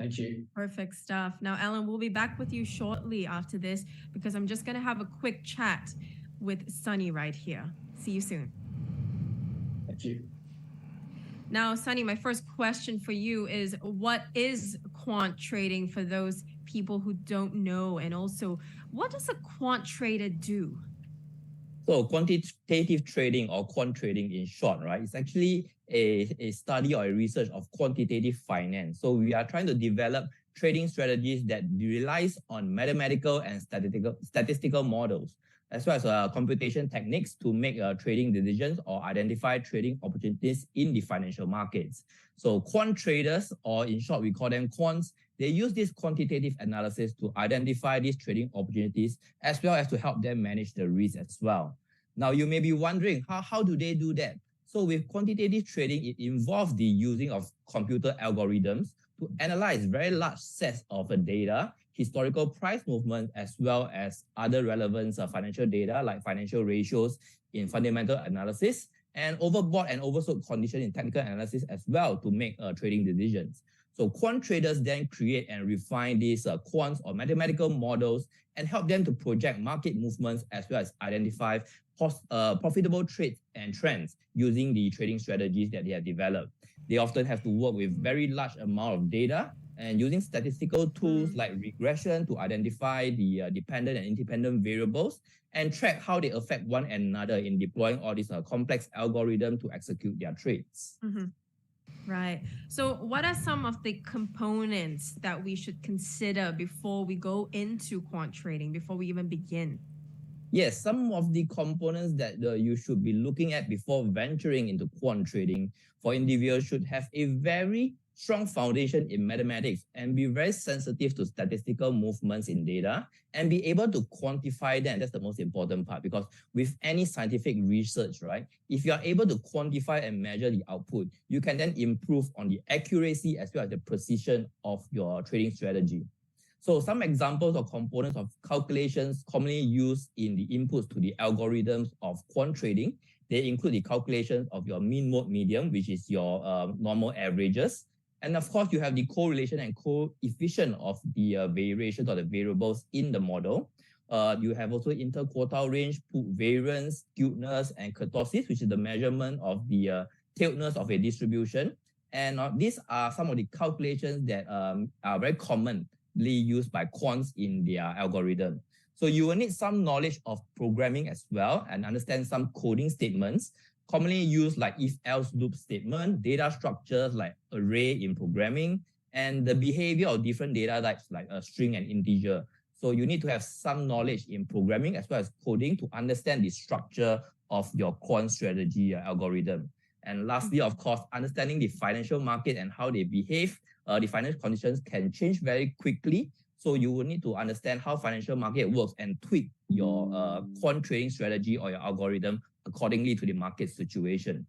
Thank you. Perfect stuff. Now, Alan, we'll be back with you shortly after this because I'm just going to have a quick chat with Sunny right here. See you soon. Thank you. Now, Sunny, my first question for you is what is quant trading for those people who don't know? And also, what does a quant trader do? So quantitative trading or quant trading in short, right, is actually a study or a research of quantitative finance. So we are trying to develop trading strategies that relies on mathematical and statistical models, as well as computation techniques to make trading decisions or identify trading opportunities in the financial markets. So quant traders, or in short, we call them quants, they use this quantitative analysis to identify these trading opportunities as well as to help them manage the risk as well. Now, you may be wondering, how do they do that? So with quantitative trading, it involves the using of computer algorithms to analyze very large sets of data, historical price movement, as well as other relevant financial data like financial ratios in fundamental analysis, and overbought and oversold condition in technical analysis as well to make trading decisions. So quant traders then create and refine these quants or mathematical models and help them to project market movements as well as identify profitable trades and trends using the trading strategies that they have developed. They often have to work with very large amount of data and using statistical tools like regression to identify the dependent and independent variables and track how they affect one another in deploying all these complex algorithms to execute their trades. Right. So what are some of the components that we should consider before we go into quant trading, before we even begin? Yes, some of the components that you should be looking at before venturing into quant trading for individuals should have a very strong foundation in mathematics and be very sensitive to statistical movements in data and be able to quantify them. That's the most important part, because with any scientific research, right, if you are able to quantify and measure the output, you can then improve on the accuracy as well as the precision of your trading strategy. So some examples or components of calculations commonly used in the inputs to the algorithms of quant trading, they include the calculations of your mean, mode, median, which is your normal averages. And of course, you have the correlation and coefficient of the variations or the variables in the model. You have also interquartile range, pool variance, skewedness, and kurtosis, which is the measurement of the tiltness of a distribution. And these are some of the calculations that are very commonly used by quants in their algorithm. So you will need some knowledge of programming as well and understand some coding statements commonly used like if-else loop statement, data structures like array in programming, and the behavior of different data types like a string and integer. So you need to have some knowledge in programming as well as coding to understand the structure of your quant strategy algorithm. And lastly, of course, understanding the financial market and how they behave. The financial conditions can change very quickly. So you will need to understand how financial market works and tweak your quant trading strategy or your algorithm accordingly to the market situation.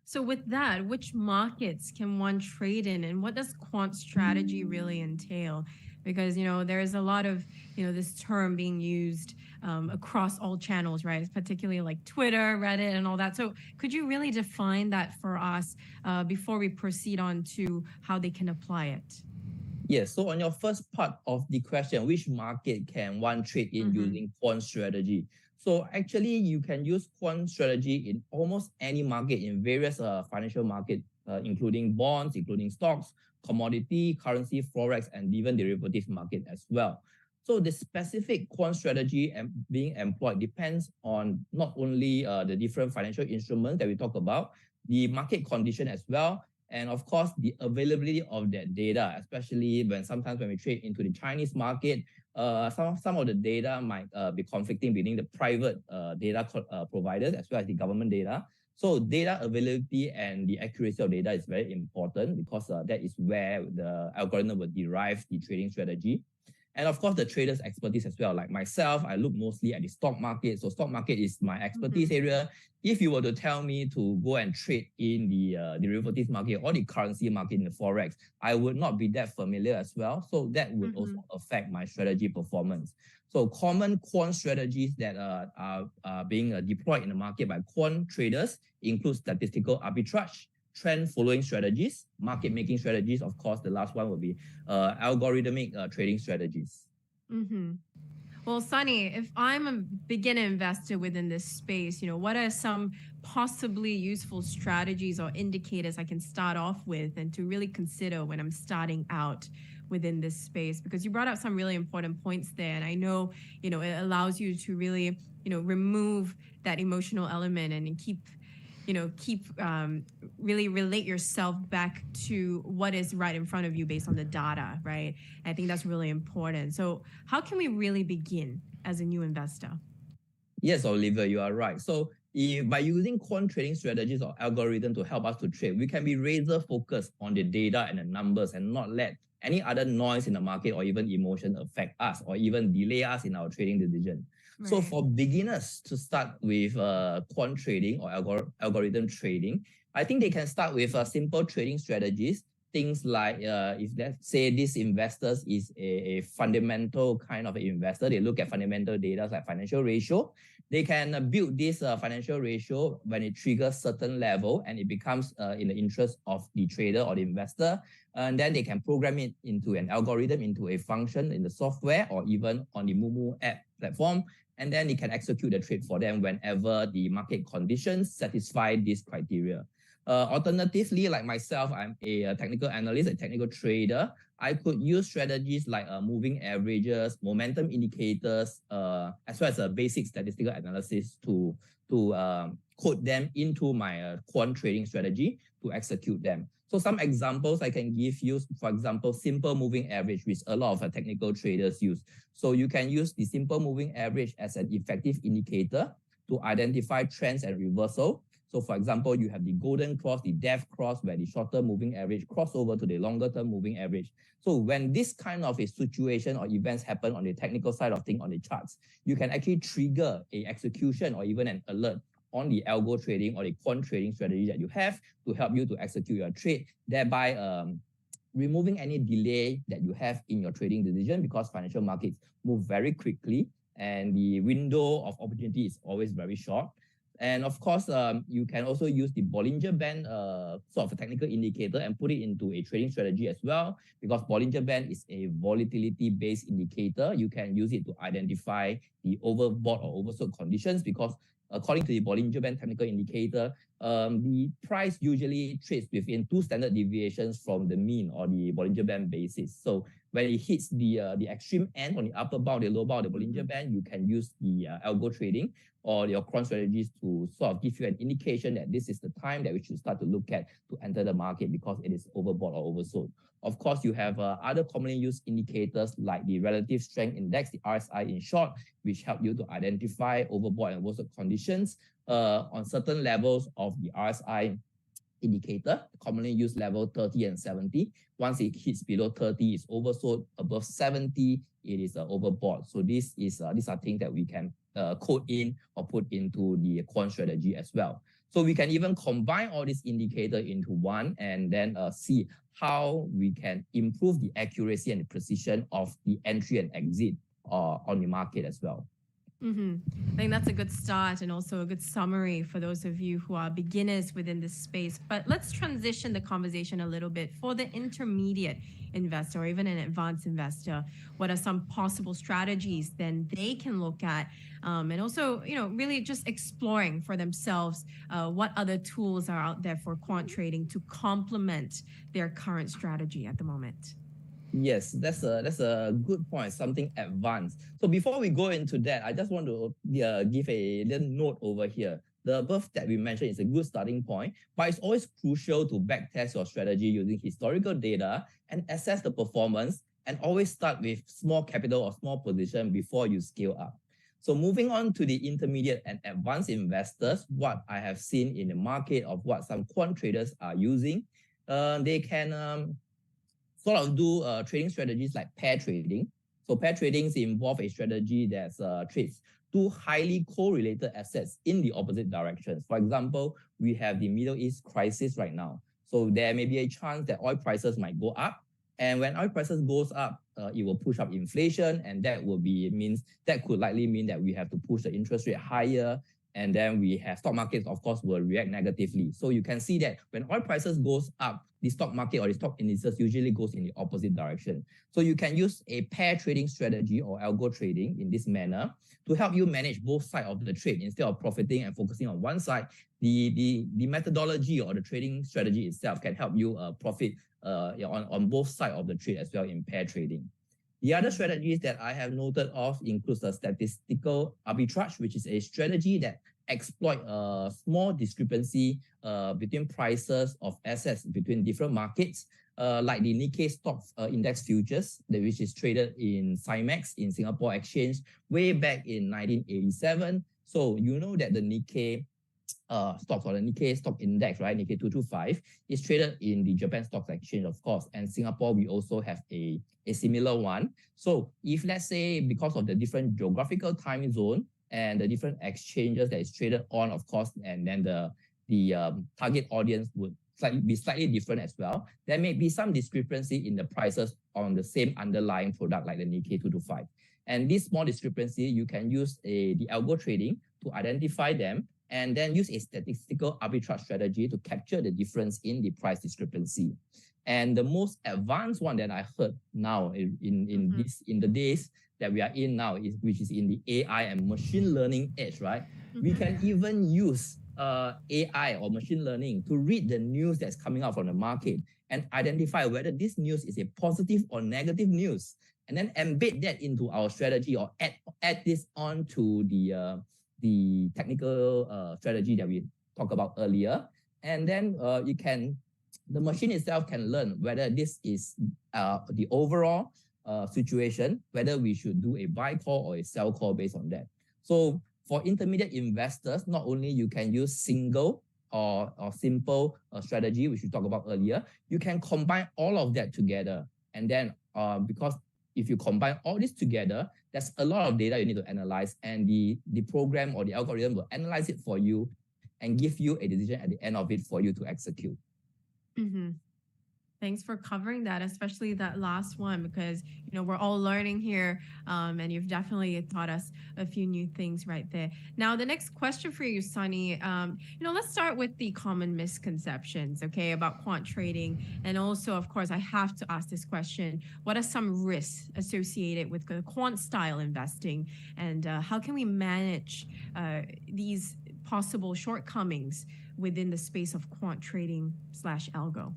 So with that, which markets can one trade in, and what does quant strategy really entail? Because, you know, there is a lot of, you know, this term being used across all channels, right? Particularly like Twitter, Reddit, and all that. So could you really define that for us before we proceed on to how they can apply it? Yes, so on your first part of the question, which market can one trade in using quant strategy? So actually, you can use quant strategy in almost any market in various financial markets, including bonds, including stocks, commodity, currency, forex, and even derivative market as well. So the specific quant strategy being employed depends on not only the different financial instruments that we talk about, the market condition as well, and of course, the availability of that data, especially sometimes when we trade into the Chinese market, some of the data might be conflicting between the private data providers as well as the government data. So data availability and the accuracy of data is very important because that is where the algorithm will derive the trading strategy. And of course, the trader's expertise as well. Like myself, I look mostly at the stock market. So stock market is my expertise area. If you were to tell me to go and trade in the derivatives market or the currency market in the forex, I would not be that familiar as well. So that would also affect my strategy performance. So common quant strategies that are being deployed in the market by quant traders include statistical arbitrage, trend following strategies, market making strategies. Of course, the last one would be algorithmic trading strategies. Mm-hmm. Well, Sunny, if I'm a beginner investor within this space, what are some possibly useful strategies or indicators I can start off with and to really consider when I'm starting out within this space? Because you brought up some really important points there, and I know, it allows you to really, remove that emotional element and keep really relate yourself back to what is right in front of you based on the data, right? I think that's really important. So how can we really begin as a new investor? Yes, Oliver, you are right. So by using quant trading strategies or algorithm to help us to trade, we can be razor focused on the data and the numbers and not let any other noise in the market or even emotion affect us or even delay us in our trading decision. Right. So for beginners to start with quant trading or algorithm trading, I think they can start with simple trading strategies. Things like if let's say this investor is a fundamental kind of investor, they look at fundamental data like financial ratio. They can build this financial ratio when it triggers certain level and it becomes in the interest of the trader or the investor. And then they can program it into an algorithm, into a function in the software or even on the moomoo app platform. And then it can execute the trade for them whenever the market conditions satisfy this criteria. Alternatively, like myself, I'm a technical analyst, a technical trader. I could use strategies like moving averages, momentum indicators, as well as a basic statistical analysis to code them into my quant trading strategy to execute them. So some examples I can give you, for example, simple moving average, which a lot of technical traders use. So you can use the simple moving average as an effective indicator to identify trends and reversal. So for example, you have the golden cross, the death cross, where the shorter moving average cross over to the longer term moving average. So when this kind of a situation or events happen on the technical side of things on the charts, you can actually trigger a execution or even an alert on the algo trading or the quant trading strategy that you have to help you to execute your trade, thereby removing any delay that you have in your trading decision, because financial markets move very quickly and the window of opportunity is always very short. And of course, you can also use the Bollinger Band sort of a technical indicator and put it into a trading strategy as well, because Bollinger Band is a volatility-based indicator. You can use it to identify the overbought or oversold conditions, because according to the Bollinger Band technical indicator, the price usually trades within 2 standard deviations from the mean or the Bollinger Band basis. So when it hits the extreme end on the upper bound, the lower bound of the Bollinger Band, you can use the algo trading or your quant strategies to sort of give you an indication that this is the time that we should start to look at to enter the market because it is overbought or oversold. Of course, you have other commonly used indicators like the relative strength index, the RSI in short, which help you to identify overbought and oversold conditions on certain levels of the RSI indicator, commonly used level 30 and 70. Once it hits below 30, it's oversold. Above 70, it is overbought. So these are things that we can code in or put into the quant strategy as well. So we can even combine all these indicators into one and then see how we can improve the accuracy and the precision of the entry and exit on the market as well. Mm-hmm. I think that's a good start and also a good summary for those of you who are beginners within this space. But let's transition the conversation a little bit. For the intermediate investor or even an advanced investor, what are some possible strategies then they can look at? And also, really just exploring for themselves what other tools are out there for quant trading to complement their current strategy at the moment. Yes, that's a good point, something advanced. So before we go into that, I just want to give a little note over here. The above that we mentioned is a good starting point, but it's always crucial to backtest your strategy using historical data and assess the performance, and always start with small capital or small position before you scale up. So moving on to the intermediate and advanced investors, what I have seen in the market of what some quant traders are using, they can sort of do trading strategies like pair trading. So pair trading involves a strategy that trades two highly correlated assets in the opposite directions. For example, we have the Middle East crisis right now. So there may be a chance that oil prices might go up. And when oil prices goes up, it will push up inflation, and that could likely mean that we have to push the interest rate higher. And then we have stock markets, of course, will react negatively. So you can see that when oil prices goes up, the stock market or the stock indices usually goes in the opposite direction. So you can use a pair trading strategy or algo trading in this manner to help you manage both sides of the trade instead of profiting and focusing on one side. The methodology or the trading strategy itself can help you profit on both sides of the trade as well in pair trading. The other strategies that I have noted of includes the statistical arbitrage, which is a strategy that exploit a small discrepancy between prices of assets between different markets, like the Nikkei stocks index futures, which is traded in CIMEX in Singapore Exchange way back in 1987. So you know that the Nikkei stocks or the Nikkei stock index, right? Nikkei 225 is traded in the Japan Stock Exchange, of course. And Singapore, we also have a similar one. So if let's say because of the different geographical time zone and the different exchanges that is traded on, of course, and then the target audience would be slightly different as well, there may be some discrepancy in the prices on the same underlying product like the Nikkei 225. And this small discrepancy, you can use the algo trading to identify them and then use a statistical arbitrage strategy to capture the difference in the price discrepancy. And the most advanced one that I heard now in the days that we are in now, which is in the AI and machine learning age, right? We can even use AI or machine learning to read the news that's coming out from the market and identify whether this news is a positive or negative news, and then embed that into our strategy or add this on to the technical strategy that we talked about earlier. And then the machine itself can learn whether this is the overall situation, whether we should do a buy call or a sell call based on that. So for intermediate investors, not only you can use single or simple strategy, which we talked about earlier, you can combine all of that together. And then because if you combine all this together, there's a lot of data you need to analyze, and the program or the algorithm will analyze it for you and give you a decision at the end of it for you to execute. Thanks for covering that, especially that last one, because we're all learning here, and you've definitely taught us a few new things right there. Now, the next question for you, Sunny, let's start with the common misconceptions, okay, about quant trading, and also, of course, I have to ask this question: what are some risks associated with the quant style investing, and how can we manage these possible shortcomings within the space of quant trading / algo?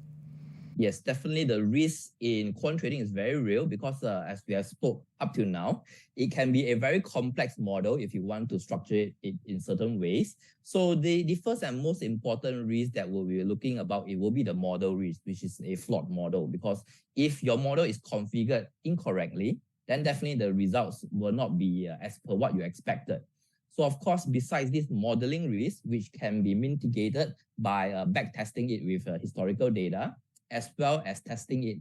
Yes, definitely the risk in quant trading is very real because as we have spoke up till now, it can be a very complex model if you want to structure it in certain ways. So the first and most important risk that we'll be looking about, it will be the model risk, which is a flawed model, because if your model is configured incorrectly, then definitely the results will not be as per what you expected. So of course, besides this modeling risk, which can be mitigated by back testing it with historical data, as well as testing it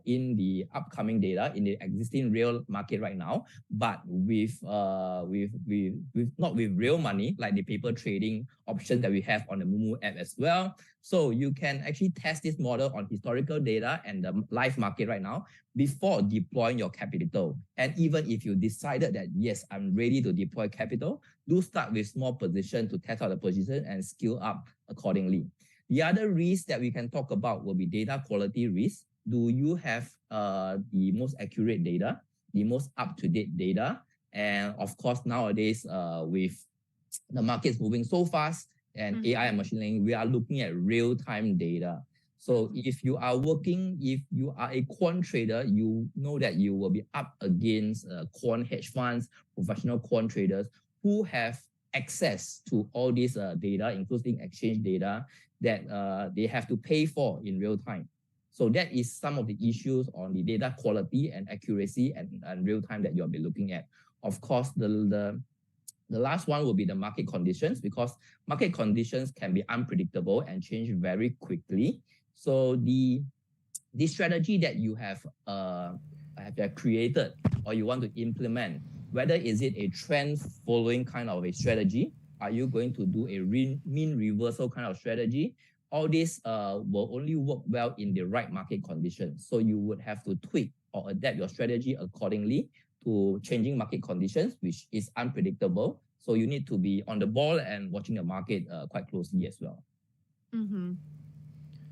in the upcoming data in the existing real market right now, but with not with real money, like the paper trading option that we have on the moomoo app as well. So you can actually test this model on historical data and the live market right now before deploying your capital. And even if you decided that, yes, I'm ready to deploy capital, do start with small position to test out the position and scale up accordingly. The other risk that we can talk about will be data quality risk. Do you have the most accurate data, the most up-to-date data? And of course, nowadays, with the markets moving so fast and AI and machine learning, we are looking at real-time data. So if you are a quant trader, you know that you will be up against quant hedge funds, professional quant traders who have access to all this data, including exchange data, that they have to pay for in real time. So that is some of the issues on the data quality and accuracy and real time that you'll be looking at. Of course, the last one will be the market conditions, because market conditions can be unpredictable and change very quickly. So the strategy that you have created or you want to implement, whether is it a trend following kind of a strategy, are you going to do a mean reversal kind of strategy? All this will only work well in the right market conditions. So you would have to tweak or adapt your strategy accordingly to changing market conditions, which is unpredictable. So you need to be on the ball and watching the market quite closely as well. Mm-hmm.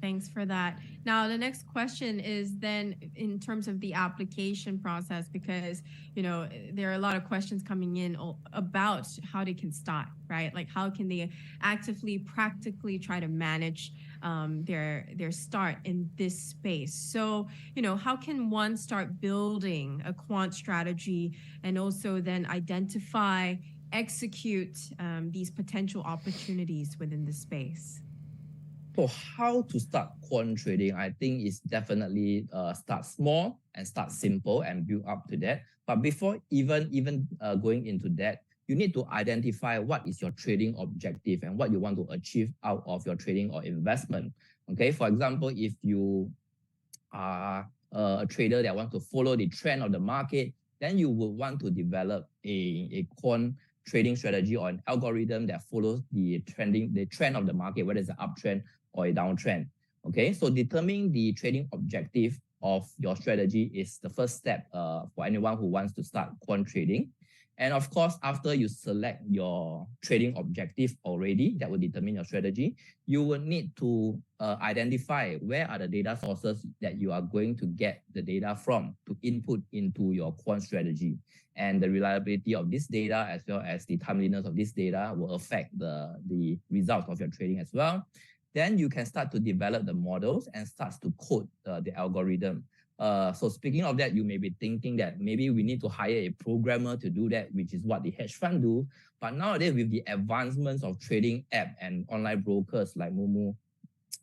Thanks for that. Now, the next question is then in terms of the application process, because, there are a lot of questions coming in about how they can start, right? Like how can they actively, practically try to manage their start in this space? So, how can one start building a quant strategy and also then identify, execute these potential opportunities within the space? So how to start quant trading? I think it's definitely start small and start simple and build up to that. But before even going into that, you need to identify what is your trading objective and what you want to achieve out of your trading or investment. Okay, for example, if you are a trader that wants to follow the trend of the market, then you would want to develop a quant trading strategy or an algorithm that follows the trend of the market, whether it's an uptrend or a downtrend. Okay, so determining the trading objective of your strategy is the first step for anyone who wants to start quant trading. And of course, after you select your trading objective already, that will determine your strategy, you will need to identify where are the data sources that you are going to get the data from to input into your quant strategy. And the reliability of this data as well as the timeliness of this data will affect the results of your trading as well. Then you can start to develop the models and start to code the algorithm. So speaking of that, you may be thinking that maybe we need to hire a programmer to do that, which is what the hedge fund do. But nowadays, with the advancements of trading app and online brokers like moomoo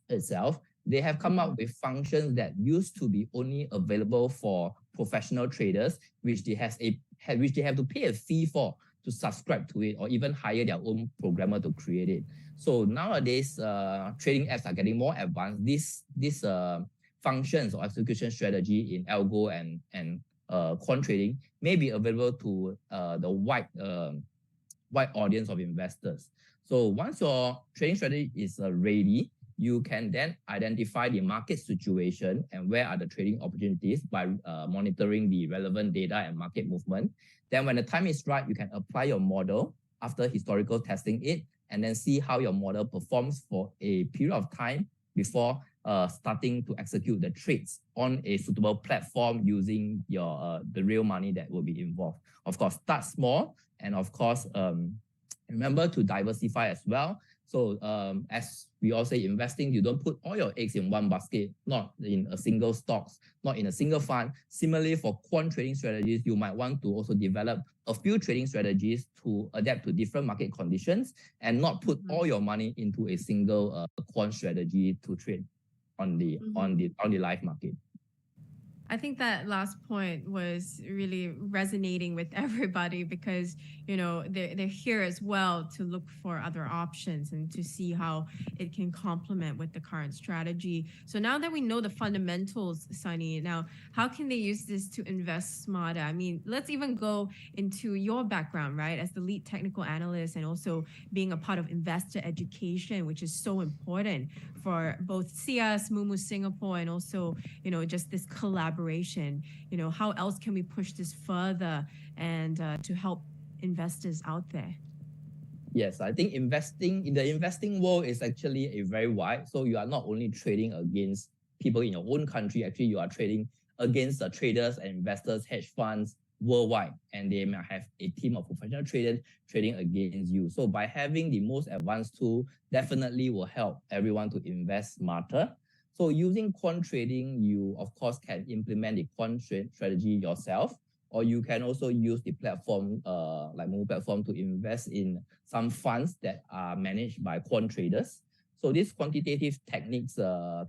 itself, they have come up with functions that used to be only available for professional traders, which they have to pay a fee for to subscribe to it or even hire their own programmer to create it. So nowadays, trading apps are getting more advanced. These functions or execution strategy in algo and quant trading may be available to the wide audience of investors. So once your trading strategy is ready, you can then identify the market situation and where are the trading opportunities by monitoring the relevant data and market movement. Then when the time is right, you can apply your model after historical testing it and then see how your model performs for a period of time before starting to execute the trades on a suitable platform using your the real money that will be involved. Of course, start small, and of course, remember to diversify as well. So as we all say, investing, you don't put all your eggs in one basket, not in a single stocks, not in a single fund. Similarly, for quant trading strategies, you might want to also develop a few trading strategies to adapt to different market conditions and not put all your money into a single quant strategy to trade on the live market. I think that last point was really resonating with everybody because, they're here as well to look for other options and to see how it can complement with the current strategy. So now that we know the fundamentals, Sunny, now how can they use this to invest smarter? I mean, let's even go into your background, right? As the lead technical analyst and also being a part of investor education, which is so important for both CS, moomoo Singapore, and also, just this collaboration. How else can we push this further and to help investors out there? Yes, I think investing in the investing world is actually a very wide. So you are not only trading against people in your own country, actually you are trading against the traders and investors, hedge funds worldwide, and they might have a team of professional traders trading against you. So by having the most advanced tool, definitely will help everyone to invest smarter. So using quant trading, you of course can implement the quant strategy yourself, or you can also use the platform like moomoo platform to invest in some funds that are managed by quant traders. So these quantitative techniques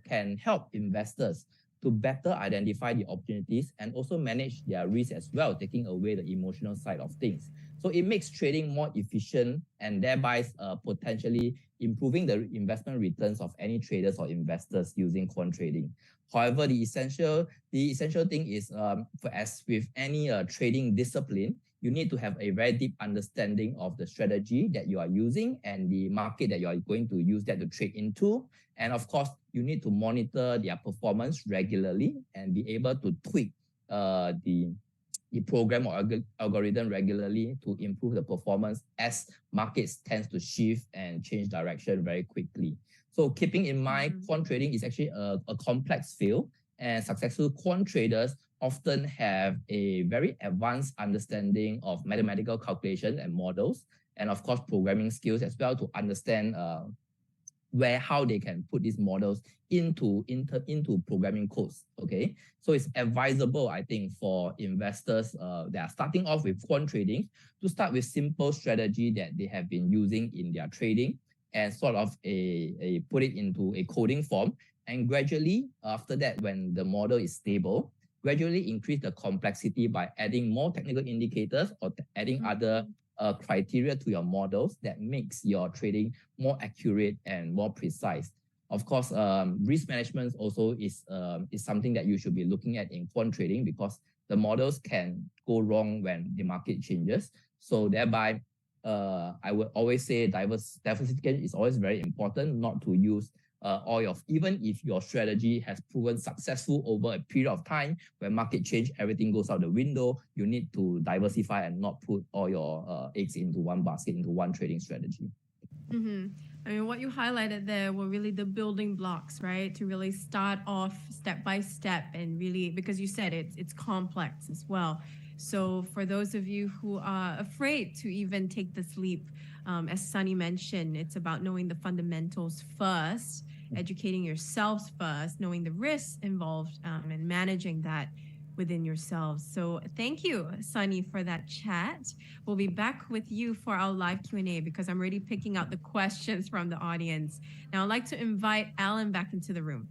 can help investors to better identify the opportunities and also manage their risk as well, taking away the emotional side of things. So it makes trading more efficient and thereby potentially improving the investment returns of any traders or investors using quant trading. However, the essential thing is, as with any trading discipline, you need to have a very deep understanding of the strategy that you are using and the market that you are going to use that to trade into. And of course, you need to monitor their performance regularly and be able to tweak the the program or algorithm regularly to improve the performance as markets tend to shift and change direction very quickly. So keeping in mind, quant trading is actually a complex field, and successful quant traders often have a very advanced understanding of mathematical calculation and models, and of course, programming skills as well to understand how they can put these models into programming codes. Okay, so it's advisable, I think, for investors that are starting off with quant trading to start with simple strategy that they have been using in their trading and sort of put it into a coding form, and gradually after that, when the model is stable, gradually increase the complexity by adding more technical indicators or adding other criteria to your models that makes your trading more accurate and more precise. Of course, risk management also is something that you should be looking at in quant trading, because the models can go wrong when the market changes. So thereby, I would always say diversification is always very important, not to use even if your strategy has proven successful over a period of time, when market change, everything goes out the window, you need to diversify and not put all your eggs into one basket, into one trading strategy. Mm-hmm. I mean, what you highlighted there were really the building blocks, right? To really start off step by step, and really, because you said it's complex as well. So for those of you who are afraid to even take this leap, as Sunny mentioned, it's about knowing the fundamentals first, educating yourselves first, knowing the risks involved, and managing that within yourselves. So thank you, Sunny, for that chat. We'll be back with you for our live Q&A, because I'm already picking out the questions from the audience. Now I'd like to invite Alan back into the room.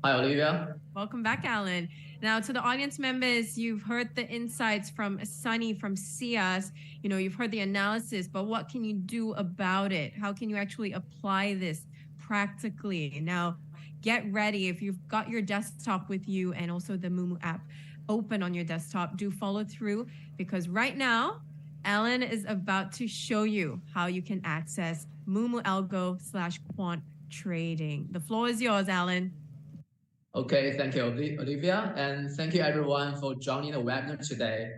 Hi, Olivia. Welcome back, Alan. Now, to the audience members, you've heard the insights from Sunny, from SIAS. You know, you've heard the analysis, but what can you do about it? How can you actually apply this practically? Now, get ready. If you've got your desktop with you and also the moomoo app open on your desktop, do follow through, because right now, Alan is about to show you how you can access moomoo algo/quant trading. The floor is yours, Alan. Okay, thank you, Olivia, and thank you everyone for joining the webinar today.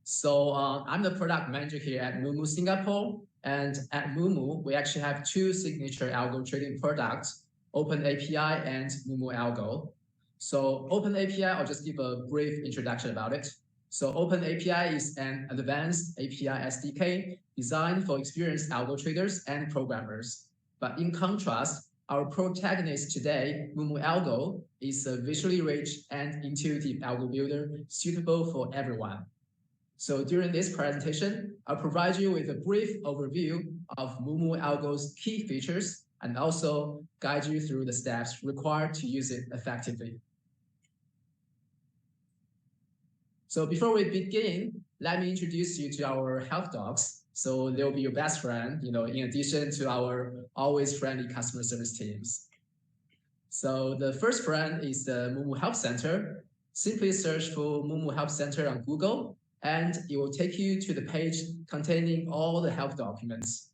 So I'm the product manager here at moomoo Singapore, and at moomoo, we actually have two signature algo trading products, Open API and moomoo Algo. So Open API, I'll just give a brief introduction about it. So Open API is an advanced API SDK designed for experienced algo traders and programmers. But in contrast, our protagonist today, moomoo Algo, is a visually rich and intuitive algo builder suitable for everyone. So during this presentation, I'll provide you with a brief overview of moomoo Algo's key features and also guide you through the steps required to use it effectively. So before we begin, let me introduce you to our health dogs. So they'll be your best friend, you know, in addition to our always friendly customer service teams. So the first friend is the moomoo Help Center. Simply search for moomoo Help Center on Google, and it will take you to the page containing all the help documents.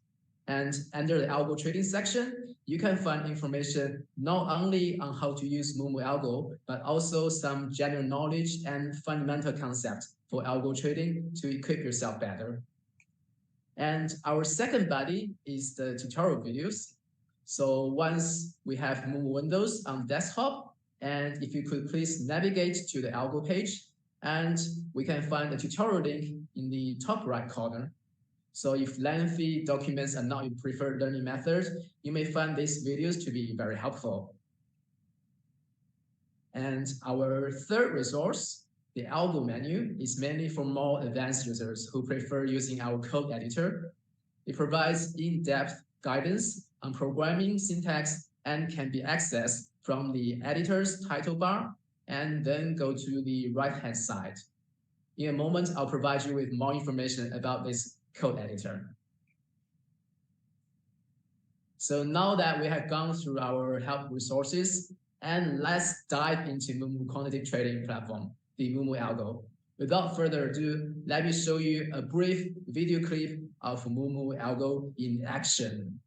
And under the algo trading section, you can find information not only on how to use moomoo Algo, but also some general knowledge and fundamental concepts for algo trading to equip yourself better. And our second buddy is the tutorial videos. So once we have moomoo windows on desktop, and if you could please navigate to the algo page, and we can find the tutorial link in the top right corner. So if lengthy documents are not your preferred learning method, you may find these videos to be very helpful. And our third resource, the algo menu, is mainly for more advanced users who prefer using our code editor. It provides in-depth guidance on programming syntax and can be accessed from the editor's title bar and then go to the right-hand side. In a moment, I'll provide you with more information about this code editor. So now that we have gone through our help resources, and let's dive into moomoo quantitative trading platform, the moomoo Algo. Without further ado, let me show you a brief video clip of moomoo Algo in action.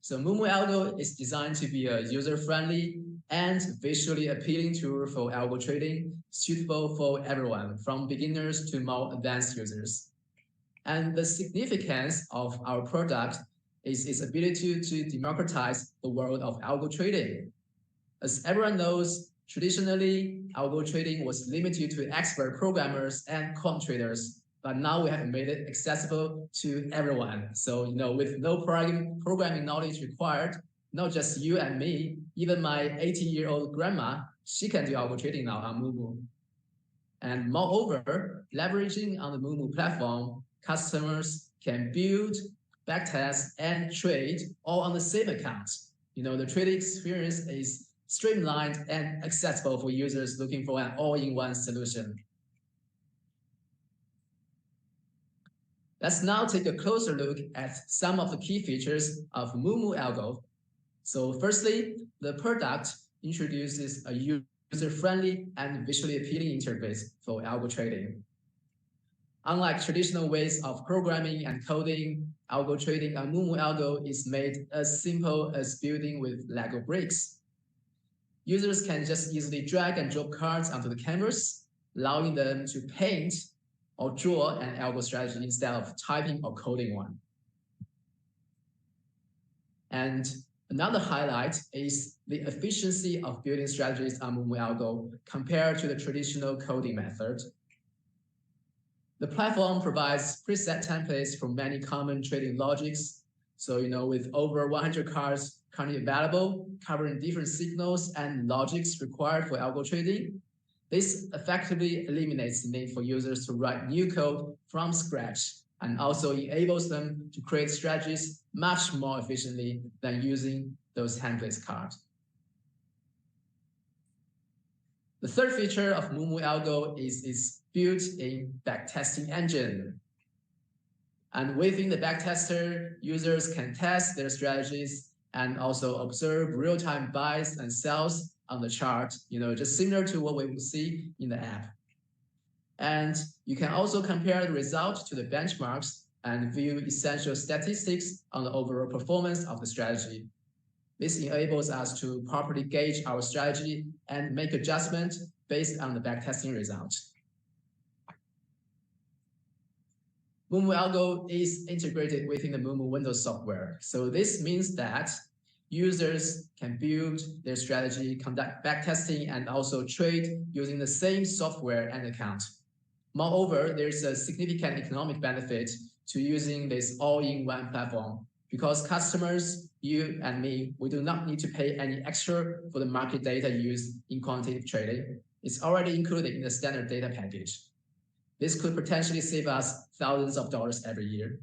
So moomoo algo is designed to be a user-friendly and visually appealing tool for algo trading, suitable for everyone, from beginners to more advanced users. And the significance of our product is its ability to democratize the world of algo trading. As everyone knows, traditionally, algo trading was limited to expert programmers and quant traders, but now we have made it accessible to everyone. So, with no programming knowledge required, not just you and me, even my 80-year-old grandma, she can do algo trading now on moomoo. And moreover, leveraging on the moomoo platform, customers can build, backtest, and trade all on the same account. The trading experience is streamlined and accessible for users looking for an all-in-one solution. Let's now take a closer look at some of the key features of moomoo algo. So firstly, the product introduces a user-friendly and visually appealing interface for algo trading. Unlike traditional ways of programming and coding, algo trading on moomoo algo is made as simple as building with Lego bricks. Users can just easily drag and drop cards onto the canvas, allowing them to paint or draw an algo strategy instead of typing or coding one. And another highlight is the efficiency of building strategies on moomoo algo compared to the traditional coding method. The platform provides preset templates for many common trading logics. So, with over 100 cards currently available, covering different signals and logics required for algo trading, this effectively eliminates the need for users to write new code from scratch and also enables them to create strategies much more efficiently than using those templates cards. The third feature of moomoo algo is its built-in backtesting engine. And within the backtester, users can test their strategies and also observe real-time buys and sells on the chart, just similar to what we will see in the app. And you can also compare the result to the benchmarks and view essential statistics on the overall performance of the strategy. This enables us to properly gauge our strategy and make adjustments based on the backtesting result. moomoo algo is integrated within the moomoo Windows software. So this means that users can build their strategy, conduct backtesting, and also trade using the same software and account. Moreover, there's a significant economic benefit to using this all-in-one platform because customers, you and me, we do not need to pay any extra for the market data used in quantitative trading. It's already included in the standard data package. This could potentially save us thousands of dollars every year.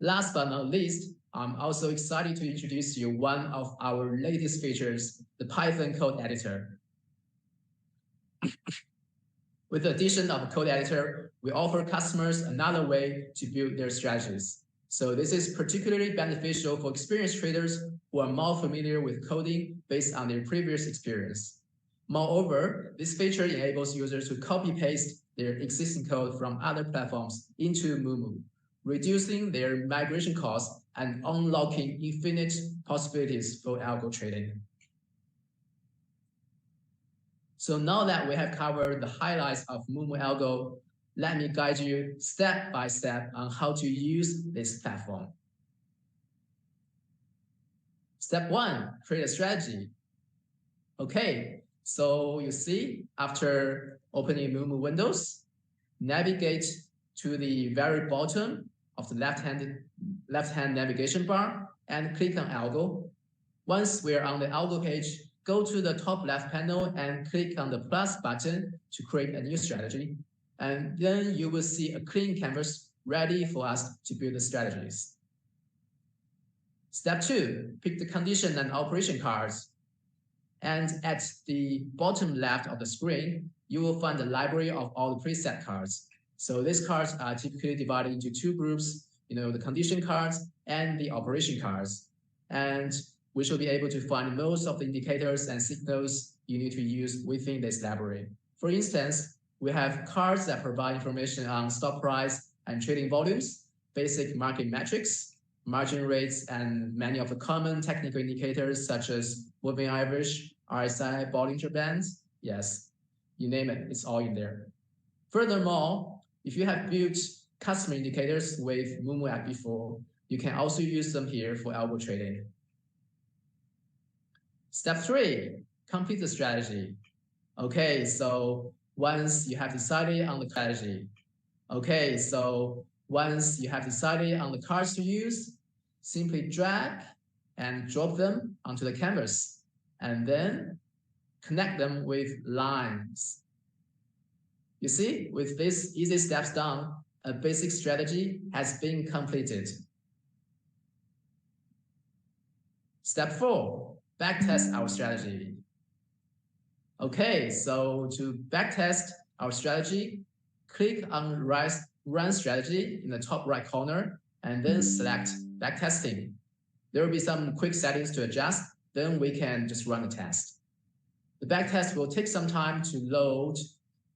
Last but not least, I'm also excited to introduce you one of our latest features, the Python code editor. With the addition of a code editor, we offer customers another way to build their strategies. So this is particularly beneficial for experienced traders who are more familiar with coding based on their previous experience. Moreover, this feature enables users to copy-paste their existing code from other platforms into moomoo, reducing their migration costs and unlocking infinite possibilities for algo trading. So now that we have covered the highlights of moomoo algo, let me guide you step by step on how to use this platform. Step 1, create a strategy. Okay, so you see, after opening moomoo windows, navigate to the very bottom of the left-hand navigation bar and click on algo. Once we're on the algo page, go to the top left panel and click on the plus button to create a new strategy. And then you will see a clean canvas ready for us to build the strategies. Step 2, pick the condition and operation cards. And at the bottom left of the screen, you will find the library of all the preset cards. So these cards are typically divided into two groups, the condition cards and the operation cards. And we should be able to find most of the indicators and signals you need to use within this library. For instance, we have cards that provide information on stock price and trading volumes, basic market metrics, margin rates, and many of the common technical indicators such as moving average, RSI, Bollinger Bands. Yes, you name it, it's all in there. Furthermore, if you have built customer indicators with moomoo app before, you can also use them here for algo trading. Step 3, complete the strategy. Okay, so once you have decided on the strategy, once you have decided on the cards to use, simply drag and drop them onto the canvas, and then connect them with lines. You see, with these easy steps done, a basic strategy has been completed. Step 4, backtest our strategy. Okay, so to backtest our strategy, click on Run Strategy in the top right corner and then select Backtesting. There will be some quick settings to adjust, then we can just run the test. The backtest will take some time to load,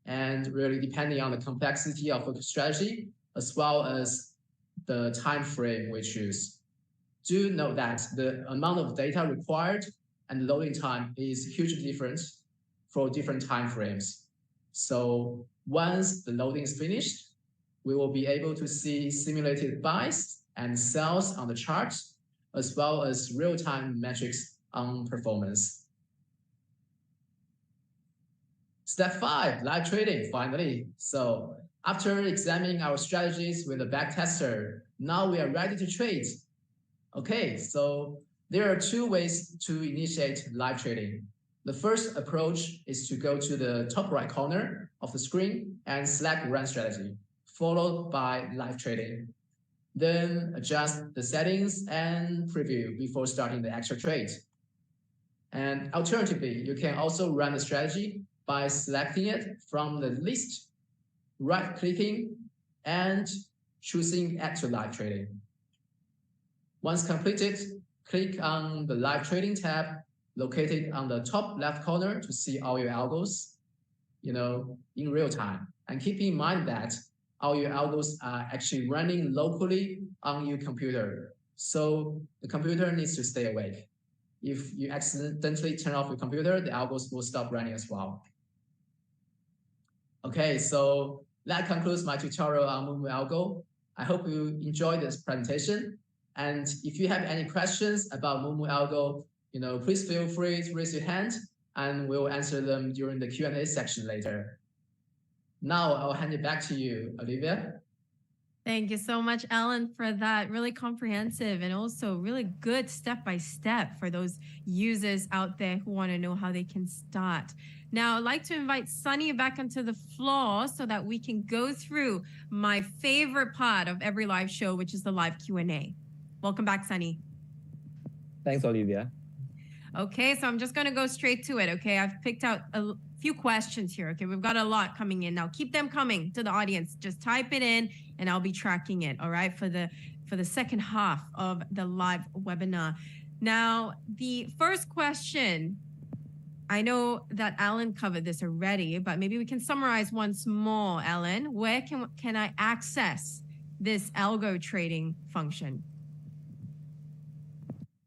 and really depending on the complexity of the strategy, as well as the time frame we choose. Do note that the amount of data required and loading time is hugely different for different time frames. So once the loading is finished, we will be able to see simulated buys and sells on the chart, as well as real-time metrics on performance. Step 5, live trading, finally. So after examining our strategies with a backtester, now we are ready to trade. Okay, so there are 2 ways to initiate live trading. The first approach is to go to the top right corner of the screen and select Run Strategy, followed by live trading. Then adjust the settings and preview before starting the actual trade. And alternatively, you can also run the strategy by selecting it from the list, right-clicking, and choosing Add to Live Trading. Once completed, click on the Live Trading tab located on the top left corner to see all your algos, in real time. And keep in mind that all your algos are actually running locally on your computer. So the computer needs to stay awake. If you accidentally turn off your computer, the algos will stop running as well. Okay, so that concludes my tutorial on moomoo algo. I hope you enjoyed this presentation. And if you have any questions about moomoo algo, please feel free to raise your hand and we'll answer them during the Q&A section later. Now I'll hand it back to you, Olivia. Thank you so much, Alan, for that really comprehensive and also really good step-by-step for those users out there who want to know how they can start. Now, I'd like to invite Sunny back onto the floor so that we can go through my favorite part of every live show, which is the live Q&A. Welcome back, Sunny. Thanks, Olivia. Okay, so I'm just going to go straight to it, okay? I've picked out a few questions here, okay? We've got a lot coming in. Now, keep them coming to the audience. Just type it in, and I'll be tracking it, all right, for the second half of the live webinar. Now, the first question, I know that Alan covered this already, but maybe we can summarize once more, Alan. Where can I access this algo trading function?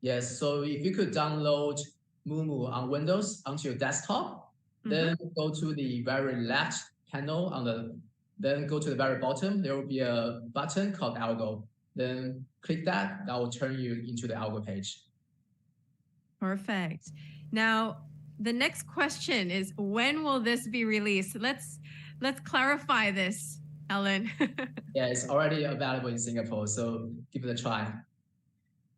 Yes, so if you could download moomoo on Windows onto your desktop, then go to the very left panel then go to the very bottom, there will be a button called algo. Then click that will turn you into the algo page. Perfect. Now, the next question is, when will this be released? Let's clarify this, Alan. Yeah, it's already available in Singapore, so give it a try.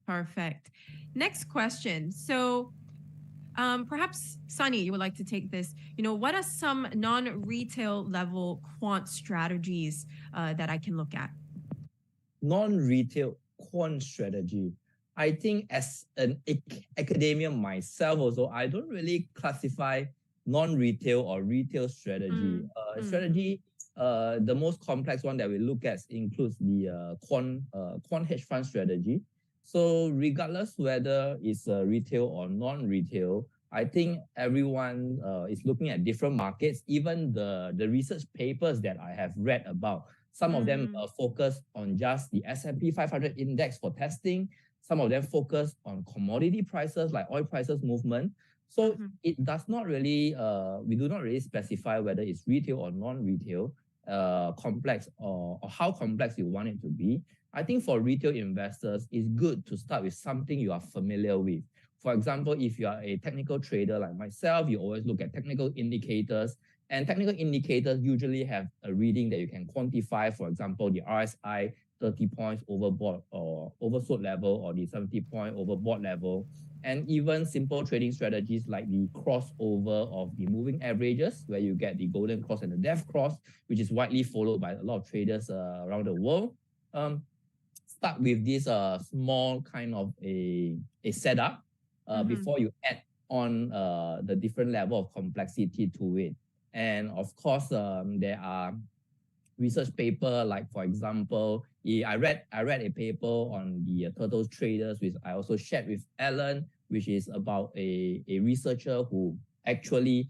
Perfect. Next question. So perhaps, Sunny, you would like to take this. What are some non-retail level quant strategies that I can look at? Non-retail quant strategy. I think as an academia myself also, I don't really classify non-retail or retail strategy. Strategy, the most complex one that we look at includes the quant hedge fund strategy. So regardless whether it's retail or non-retail, I think everyone is looking at different markets. Even the research papers that I have read about Some of them focus on just the S&P 500 index for testing. Some of them focus on commodity prices like oil prices movement. So it does not really, we do not really specify whether it's retail or non-retail, complex or how complex you want it to be. I think for retail investors, it's good to start with something you are familiar with. For example, if you are a technical trader like myself, you always look at technical indicators, and technical indicators usually have a reading that you can quantify. For example, the RSI 30 points overbought or oversold level, or the 70-point overbought level, and even simple trading strategies like the crossover of the moving averages, where you get the golden cross and the death cross, which is widely followed by a lot of traders around the world. Start with this small kind of a setup before you add on the different level of complexity to it. And of course, there are research paper, like for example, I read a paper on the turtles traders, which I also shared with Alan, which is about a researcher who actually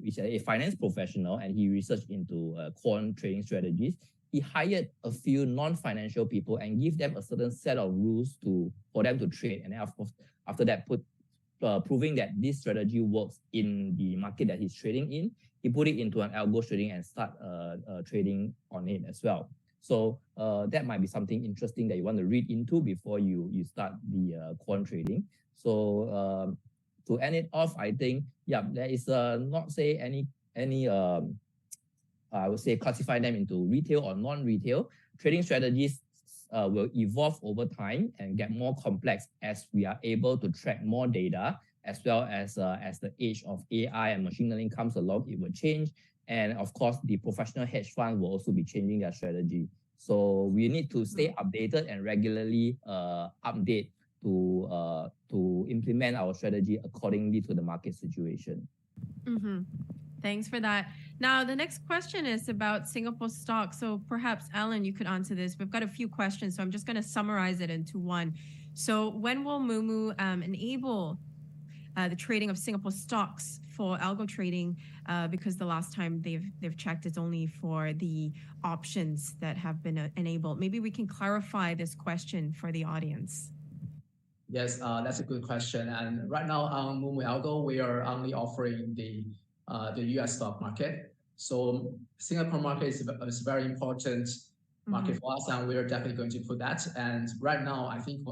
is a finance professional, and he researched into quant trading strategies. He hired a few non-financial people and give them a certain set of rules for them to trade, and then of course after that proving that this strategy works in the market that he's trading in, he put it into an algo trading and start trading on it as well. So that might be something interesting that you want to read into before you start the quant trading. So to end it off, I think, yeah, there is not say any I would say classify them into retail or non-retail. Trading strategies will evolve over time and get more complex as we are able to track more data, as well as the age of AI and machine learning comes along, it will change. And of course, the professional hedge fund will also be changing their strategy. So we need to stay updated and regularly update to implement our strategy accordingly to the market situation. Thanks for that. Now, the next question is about Singapore stocks. So perhaps, Alan, you could answer this. We've got a few questions, so I'm just going to summarize it into one. So when will moomoo enable the trading of Singapore stocks for algo trading? Because the last time they've checked, it's only for the options that have been enabled. Maybe we can clarify this question for the audience. Yes, that's a good question. And right now on moomoo algo, we are only offering the US stock market. So Singapore market is a very important market for us, and we are definitely going to put that. And right now, I think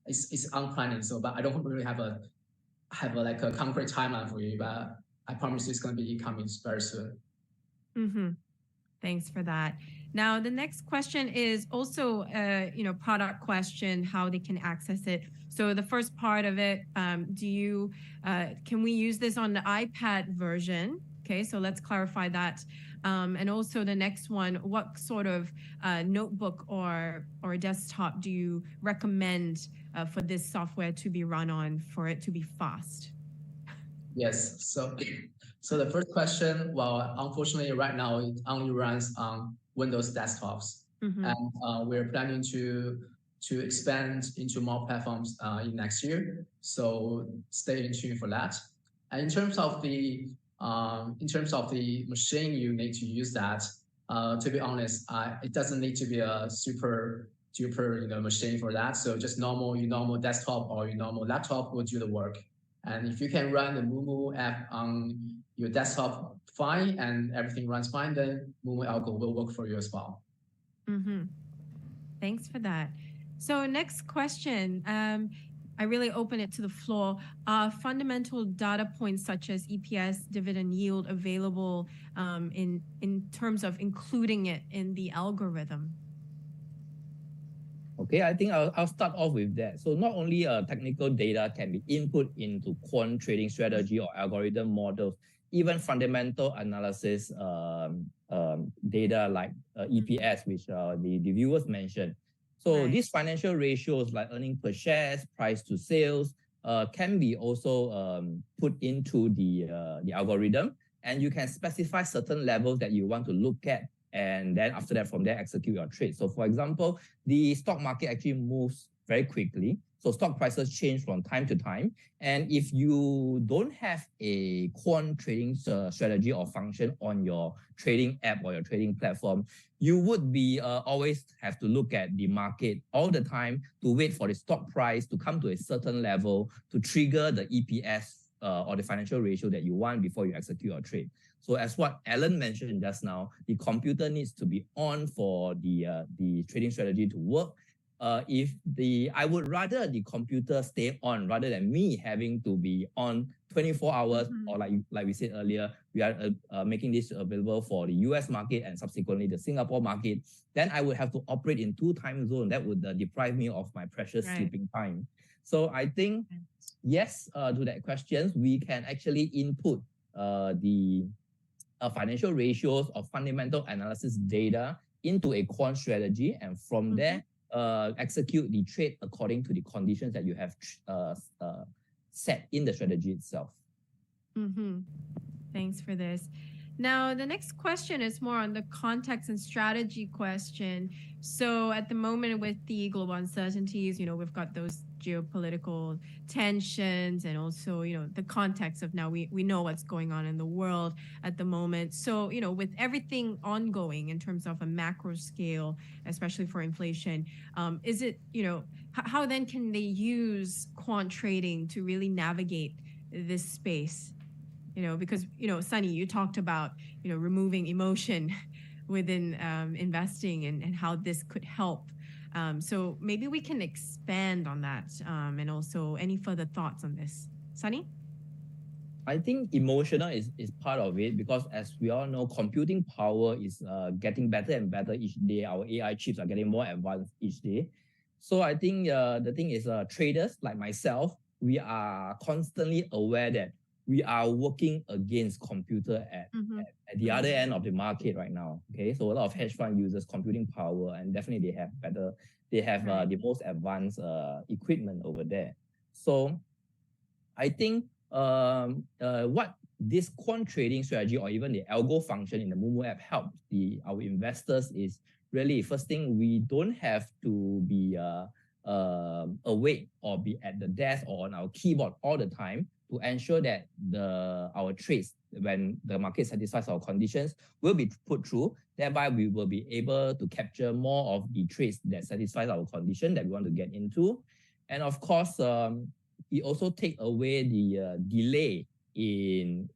it's on planning. So, but I don't really have a concrete timeline for you. But I promise it's going to be coming very soon. Thanks for that. Now, the next question is also a product question, how they can access it. So the first part of it, can we use this on the iPad version? Okay, so let's clarify that. And also the next one, what sort of notebook or desktop do you recommend for this software to be run on for it to be fast? Yes, so the first question, well, unfortunately right now it only runs on Windows desktops. And we're planning to expand into more platforms in next year. So stay tuned for that. And in terms of the machine you need to use that, to be honest, it doesn't need to be a super duper machine for that. So just your normal desktop or your normal laptop will do the work. And if you can run the moomoo app on your desktop fine and everything runs fine, then moomoo algo will work for you as well. Thanks for that. So next question, I really open it to the floor. Are fundamental data points such as EPS, dividend yield available in terms of including it in the algorithm? Okay, I think I'll start off with that. So not only technical data can be input into quant trading strategy or algorithm models, even fundamental analysis data like EPS, which the viewers mentioned. So these financial ratios like earning per shares, price to sales, can be also put into the algorithm, and you can specify certain levels that you want to look at, and then after that, from there, execute your trade. So for example, the stock market actually moves very quickly. So stock prices change from time to time. And if you don't have a quant trading strategy or function on your trading app or your trading platform, you would be always have to look at the market all the time to wait for the stock price to come to a certain level to trigger the EPS or the financial ratio that you want before you execute your trade. So as what Alan mentioned just now, the computer needs to be on for the trading strategy to work. I would rather the computer stay on rather than me having to be on 24 hours, or like we said earlier, we are making this available for the US market and subsequently the Singapore market. Then I would have to operate in 2 time zones. That would deprive me of my precious sleeping time. So I think, yes, to that question, we can actually input the financial ratios or fundamental analysis data into a quant strategy, and from there, execute the trade according to the conditions that you have set in the strategy itself. Thanks for this. Now, the next question is more on the context and strategy question. So at the moment with the global uncertainties, we've got those geopolitical tensions and also, the context of now we know what's going on in the world at the moment. So, with everything ongoing in terms of a macro scale, especially for inflation, is it, how then can they use quant trading to really navigate this space? Because, Sunny, you talked about, removing emotion within investing and how this could help. So maybe we can expand on that, and also any further thoughts on this. Sunny? I think emotional is part of it, because as we all know, computing power is getting better and better each day. Our AI chips are getting more advanced each day. So I think the thing is, traders like myself, we are constantly aware that we are working against computer at the other end of the market right now. Okay, so a lot of hedge fund uses computing power, and definitely they have the most advanced equipment over there. So I think what this quant trading strategy or even the algo function in the moomoo app helps our investors is really, first thing, we don't have to be awake or be at the desk or on our keyboard all the time to ensure that our trades, when the market satisfies our conditions, will be put through. Thereby, we will be able to capture more of the trades that satisfies our condition that we want to get into. And of course, it also takes away the delay in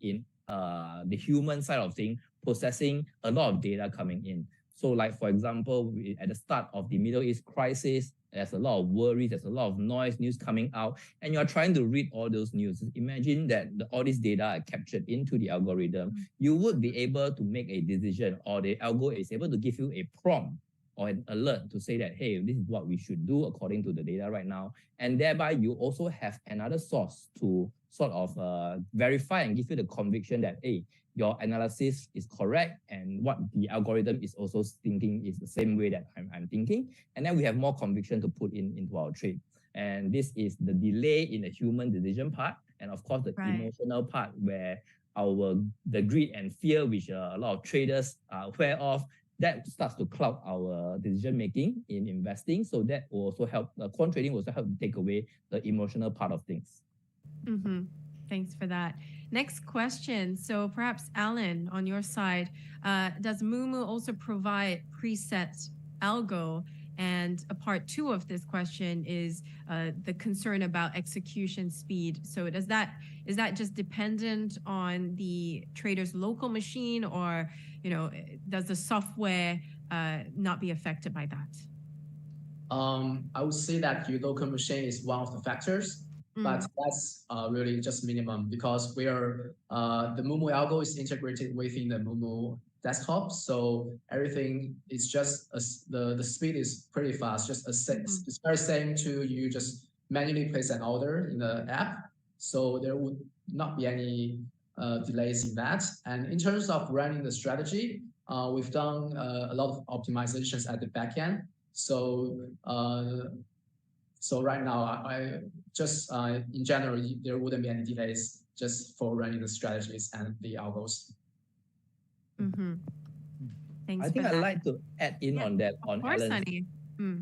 the human side of things, processing a lot of data coming in. So like, for example, at the start of the Middle East crisis, there's a lot of worries, there's a lot of news coming out, and you're trying to read all those news. Imagine that all this data are captured into the algorithm. You would be able to make a decision, or the algo is able to give you a prompt or an alert to say that, hey, this is what we should do according to the data right now. And thereby, you also have another source to sort of verify and give you the conviction that, hey, your analysis is correct, and what the algorithm is also thinking is the same way that I'm thinking. And then we have more conviction to put into our trade. And this is the delay in the human decision part, and of course the emotional part, where the greed and fear, which a lot of traders are aware of, that starts to cloud our decision making in investing. So that will also help. Quant trading will also help to take away the emotional part of things. Thanks for that. Next question. So perhaps Alan, on your side, does moomoo also provide preset algo? And a part 2 of this question is the concern about execution speed. So is that just dependent on the trader's local machine, or does the software not be affected by that? I would say that your local machine is one of the factors. But that's really just minimum, because we are the moomoo algo is integrated within the moomoo desktop, so everything is just the speed is pretty fast. Just it's very same to you just manually place an order in the app, so there would not be any delays in that. And in terms of running the strategy, we've done a lot of optimizations at the back end. So right now, I just in general, there wouldn't be any delays just for running the strategies and the algos. Thanks. I think I'd like to add in on that. Of course, Sunny.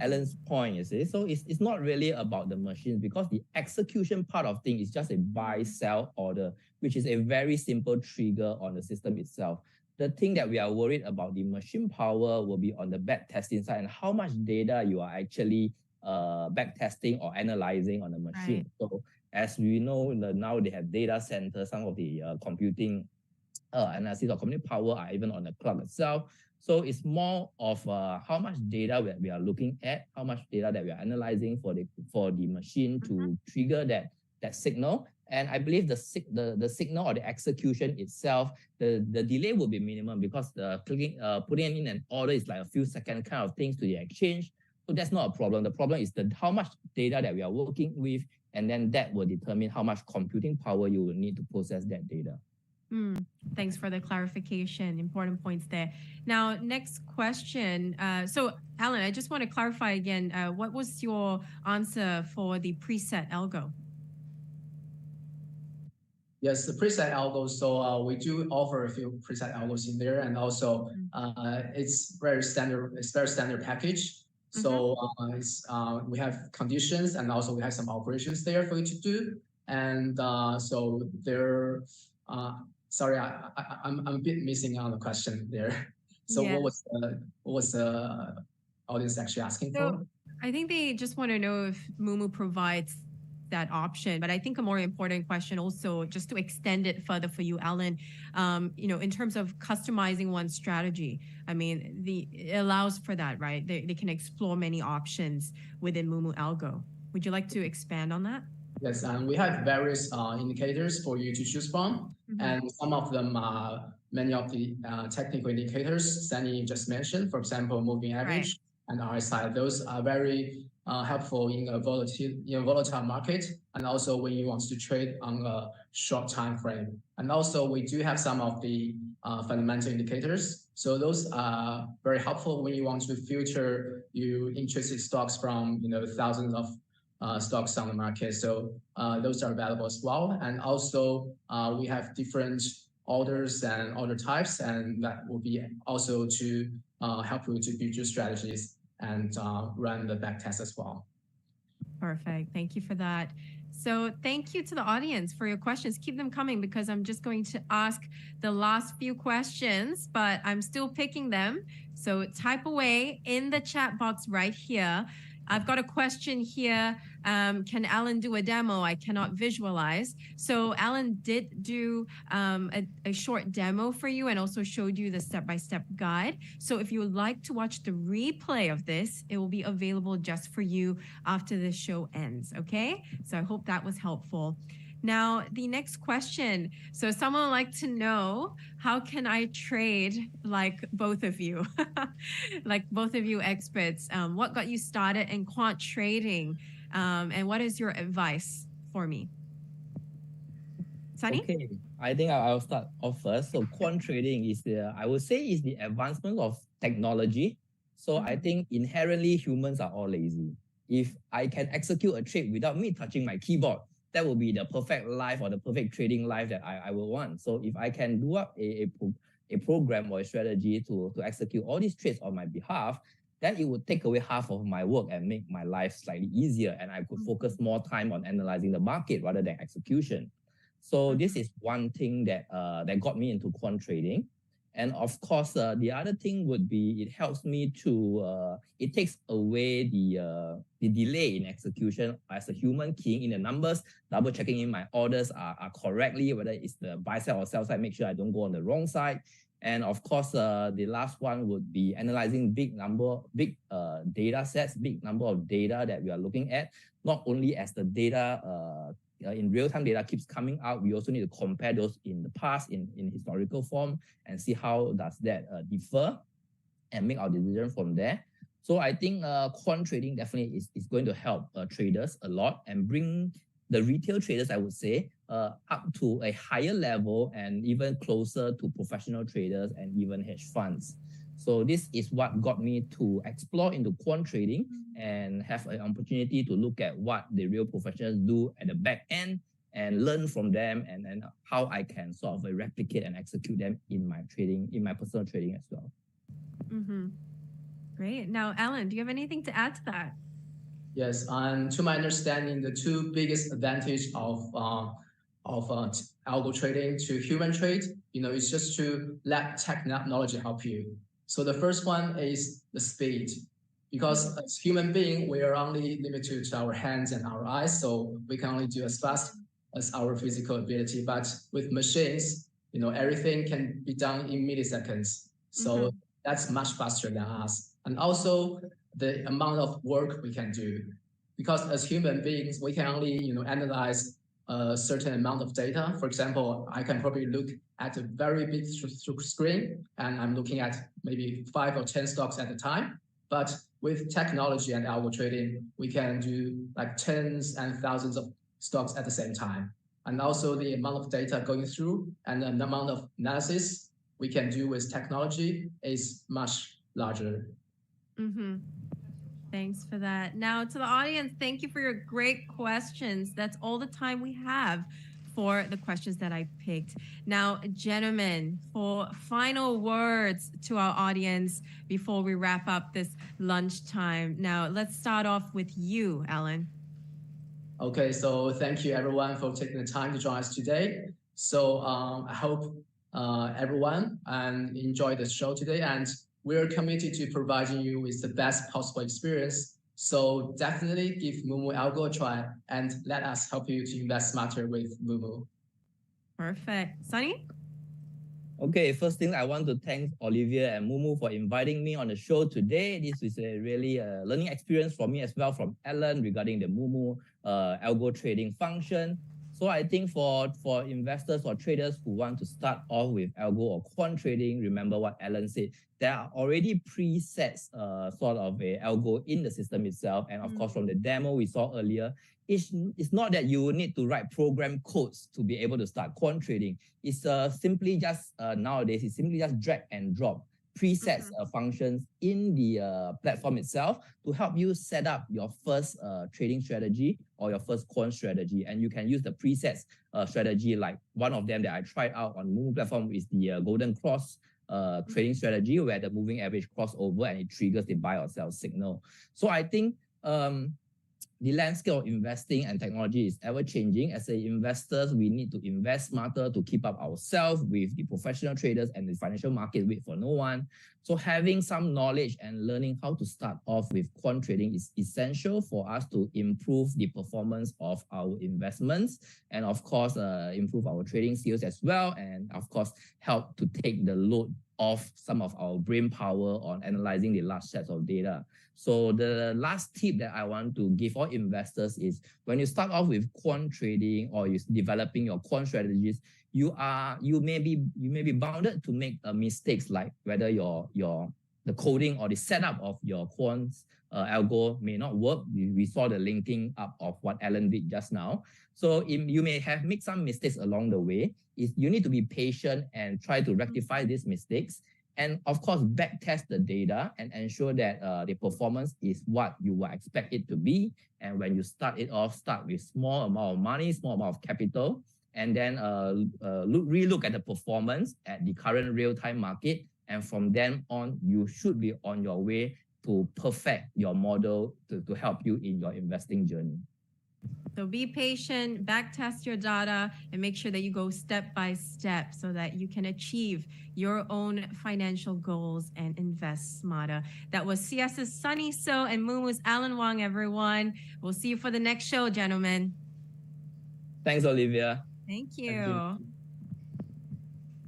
Alan's point, you see. So it's not really about the machines, because the execution part of things is just a buy, sell order, which is a very simple trigger on the system itself. The thing that we are worried about, the machine power, will be on the back testing side and how much data you are actually back testing or analyzing on the machine. Right. So as we know, now they have data centers, some of the computing analysis of computing power are even on the cloud itself. So it's more of how much data we are looking at, how much data that we are analyzing for the machine to trigger that signal. And I believe the signal or the execution itself, the delay will be minimum, because the putting in an order is like a few second kind of things to the exchange. So that's not a problem. The problem is how much data that we are working with, and then that will determine how much computing power you will need to process that data. Thanks for the clarification. Important points there. Now, next question. So, Alan, I just want to clarify again. What was your answer for the preset algo? Yes, the preset algo. So we do offer a few preset algos in there, and also it's very standard. It's very standard package. So we have conditions, and also we have some operations there for you to do. And so there. Sorry, I'm a bit missing on the question there. So what was the audience actually asking for? I think they just want to know if moomoo provides that option. But I think a more important question also, just to extend it further for you, Alan, in terms of customizing one's strategy, I mean, it allows for that, right? They can explore many options within moomoo algo. Would you like to expand on that? Yes, and we have various indicators for you to choose from, and some of them are many of the technical indicators Sunny just mentioned, for example, moving average and RSI. Those are very helpful in a volatile market, and also when you want to trade on a short time frame. And also we do have some of the fundamental indicators. So those are very helpful when you want to filter your interested stocks from thousands of stocks on the market. So those are available as well. And also we have different orders and order types, and that will be also to help you to build your strategies and run the back test as well. Perfect. Thank you for that. So thank you to the audience for your questions. Keep them coming, because I'm just going to ask the last few questions, but I'm still picking them. So type away in the chat box right here. I've got a question here. Can Alan do a demo? I cannot visualize. So Alan did do a short demo for you and also showed you the step-by-step guide. So if you would like to watch the replay of this, it will be available just for you after the show ends, okay? So I hope that was helpful. Now, the next question. So someone would like to know, how can I trade like both of you? Like both of you experts. What got you started in quant trading? And what is your advice for me? Sunny? Okay, I think I'll start off first. So quant trading is I would say is the advancement of technology. So I think inherently humans are all lazy. If I can execute a trade without me touching my keyboard, that will be the perfect life or the perfect trading life that I will want. So if I can do up a program or a strategy to execute all these trades on my behalf, then it would take away half of my work and make my life slightly easier, and I could focus more time on analyzing the market rather than execution. So this is one thing that got me into quant trading. And of course, the other thing would be it helps me to, it takes away the delay in execution as a human, keying in the numbers, double checking in my orders are correctly, whether it's the buy side or sell side, make sure I don't go on the wrong side. And of course, the last one would be analyzing big data sets, big number of data that we are looking at, not only as the data in real-time data keeps coming out, we also need to compare those in the past in historical form and see how does that differ and make our decision from there. So I think quant trading definitely is going to help traders a lot and bring the retail traders, I would say, up to a higher level and even closer to professional traders and even hedge funds. So this is what got me to explore into quant trading and have an opportunity to look at what the real professionals do at the back end and learn from them, and how I can sort of replicate and execute them in my trading, in my personal trading as well. Great. Now, Alan, do you have anything to add to that? Yes, and to my understanding, the two biggest advantage algo trading to human trade, is just to let technology help you. So the first one is the speed, because as human being, we are only limited to our hands and our eyes, so we can only do as fast as our physical ability. But with machines, everything can be done in milliseconds. So that's much faster than us. And also the amount of work we can do, because as human beings we can only analyze a certain amount of data. For example, I can probably look at a very big screen and I'm looking at maybe 5 or 10 stocks at a time. But with technology and algo trading, we can do like tens and thousands of stocks at the same time. And also the amount of data going through and the amount of analysis we can do with technology is much larger. Thanks for that. Now, to the audience, thank you for your great questions. That's all the time we have for the questions that I picked. Now, gentlemen, for final words to our audience before we wrap up this lunchtime. Now, let's start off with you, Alan. Okay, so thank you everyone for taking the time to join us today. So I hope everyone enjoy the show today, and we're committed to providing you with the best possible experience. So definitely give moomoo algo a try and let us help you to invest smarter with moomoo. Perfect. Sunny? Okay, first thing I want to thank Olivia and moomoo for inviting me on the show today. This is a really learning experience for me as well from Alan regarding the moomoo algo trading function. So I think for investors or traders who want to start off with algo or quant trading, remember what Alan said. There are already presets sort of a algo in the system itself. And of course, from the demo we saw earlier, it's not that you need to write program codes to be able to start quant trading. It's simply just nowadays, it's simply just drag and drop presets functions in the platform itself to help you set up your first trading strategy or your first quant strategy. And you can use the presets strategy, like one of them that I tried out on moomoo platform is the golden cross trading strategy, where the moving average crossover and it triggers the buy or sell signal. So I think the landscape of investing and technology is ever changing. As investors, we need to invest smarter to keep up ourselves with the professional traders, and the financial market wait for no one. So having some knowledge and learning how to start off with quant trading is essential for us to improve the performance of our investments, and of course, improve our trading skills as well. And of course, help to take the load off some of our brain power on analyzing the large sets of data. So the last tip that I want to give all investors is, when you start off with quant trading or you're developing your quant strategies, you may be bounded to make mistakes, like whether the coding or the setup of your quant algo may not work. We saw the linking up of what Alan did just now. So you may have made some mistakes along the way. You need to be patient and try to rectify these mistakes. And of course, backtest the data and ensure that the performance is what you would expect it to be. And when you start with small amount of money, small amount of capital, and then relook at the performance at the current real-time market. And from then on, you should be on your way to perfect your model to help you in your investing journey. So be patient, backtest your data, and make sure that you go step by step so that you can achieve your own financial goals and invest smarter. That was CS's Sunny So and moomoo's Alan Wong, everyone. We'll see you for the next show, gentlemen. Thanks, Olivia. Thank you.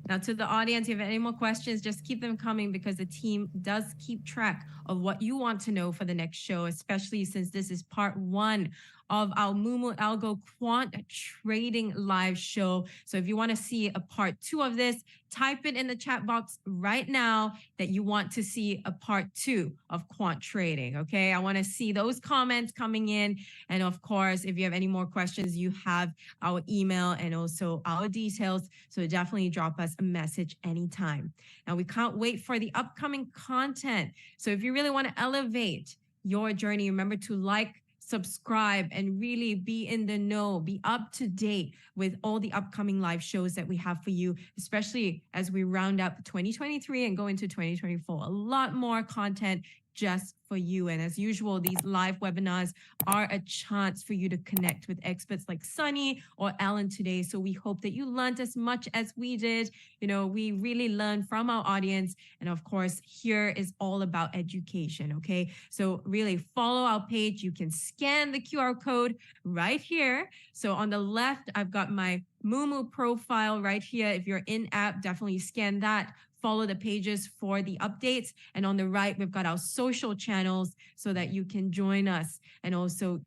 Now, to the audience, if you have any more questions, just keep them coming, because the team does keep track of what you want to know for the next show, especially since this is part 1 of our moomoo algo quant trading live show. So if you want to see a part 2 of this, type it in the chat box right now that you want to see a part 2 of quant trading. Okay, I want to see those comments coming in. And of course, if you have any more questions, you have our email and also our details. So definitely drop us a message anytime. Now, we can't wait for the upcoming content. So if you really want to elevate your journey, remember to like, subscribe, and really be in the know, be up to date with all the upcoming live shows that we have for you, especially as we round up 2023 and go into 2024. A lot more content just for you. And as usual, these live webinars are a chance for you to connect with experts like Sunny or Alan today. So we hope that you learned as much as we did. We really learn from our audience. And of course, here is all about education. Okay. So really follow our page. You can scan the QR code right here. So on the left, I've got my moomoo profile right here. If you're in app, definitely scan that. Follow the pages for the updates. And on the right, we've got our social channels so that you can join us and also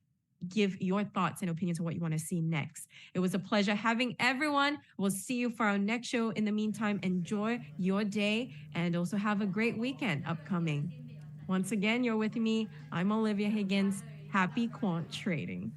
give your thoughts and opinions on what you want to see next. It was a pleasure having everyone. We'll see you for our next show. In the meantime, enjoy your day and also have a great weekend upcoming. Once again, you're with me. I'm Olivia Higgins. Happy quant trading.